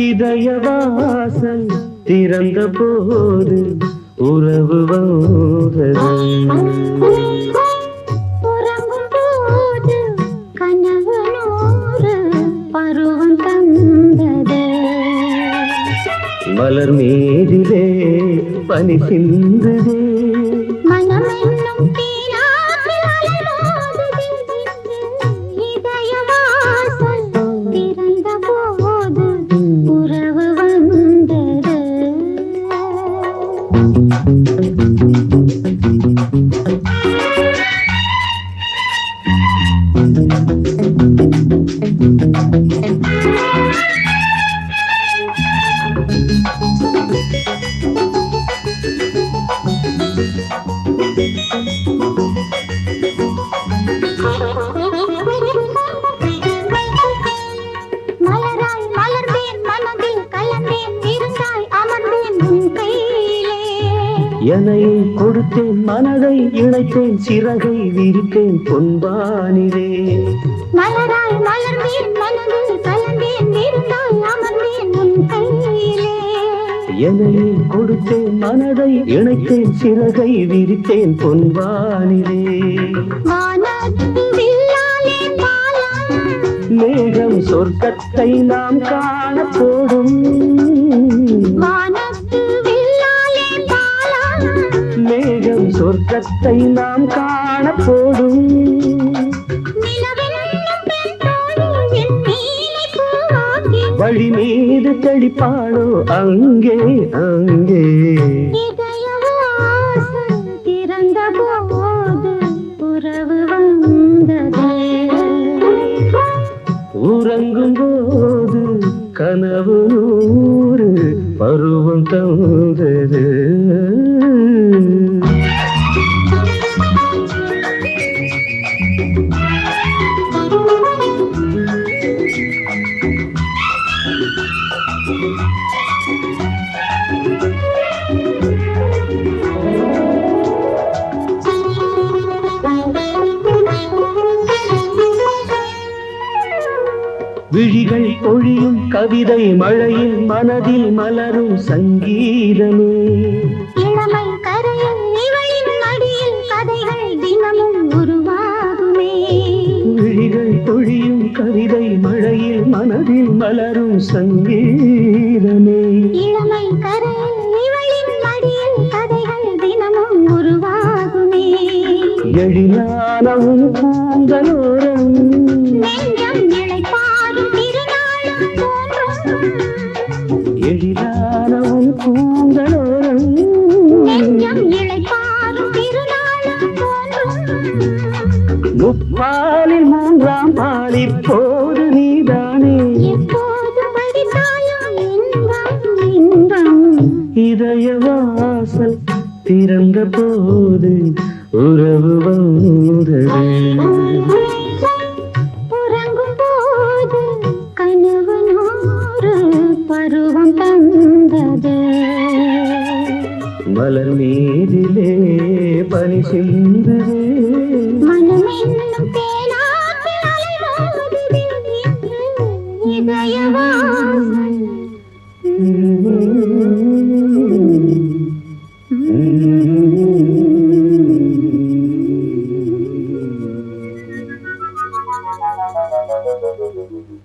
இதயவாசல் திறந்த போது உறவு வந்தது. உறங்கும் போது கனவு நூறு பருவம் தந்தது. மலர் மீதிலே பனி சிந்துதே, மனம் என்னும் தீராற்றில் அலைமோதுதே. இதயவாசல் திறந்த போது உறவு வந்தது. மலராய் மலர்ந்தேன், மனதில் கலந்தேன், விருந்தாய் அமர்ந்தேன் உன் கையிலே. என்னை கொடுத்தேன், மனதை இணைத்தேன், சிறகை விரித்தேன் பொன்பானிலே. மலராய் மலர்ந்தேன், மனதில் கலந்தேன், விருந்தாய் அமர்ந்தேன் உன் கையிலே. என்னை கொடுத்தேன், மனதை இணைத்தேன், சிறகை விரித்தேன் பொன்வானிலே. வானத்து வில்லாலே பாலம், மேகம் சொர்க்கத்தை நாம் காணப்போடும். வானத்து வில்லாலே பாலம், மேகம் சொர்க்கத்தை நாம் காணப்போடும். நிலவென்னும் பெண் தோழி என் நீலை பூவாகி, வழி மீது தெளிப்பாளோ அங்கே அங்கே. இதயவாசல் திறந்த போது உறவு வந்தது. உறங்கும் போது கனவு நூறு பருவம் தந்தது. விழிகள் பொழியும் கவிதை மழையில் மனதில் மலரும் சங்கீதமே. இளமை கரையில் இவளின் மடியில் கதைகள் தினமும் உருவாகுமே. விழிகள் பொழியும் கவிதை மழையில் மனதில் மலரும் சங்கீதமே. இளமை கரையில் இவளின் மடியில் கதைகள் தினமும் உருவாகுமே. எழிலானவும் கூந்தலோரம் நெஞ்சம் இளைப்பாறும் திருநாளும் தோன்றும். எழிலானவும் கூந்தலோரம் நெஞ்சம் இளைப்பாறும் திருநாளும் தோன்றும். முப்பாலில் மூன்றாம் பால் இப்போது நீதானே. எப்போது படித்தாலும் இன்பம் இன்பம். இதயவாசல் திறந்த போது உறவு வந்தது. உறங்கும் போது கனவு நூறு பருவம் தந்தது. மலர் மீதிலே பனி சிந்துதே, மனம் என்னும் தேனாற்றில் அலைமோதுதே. இதயவாசல் Mm-hmm.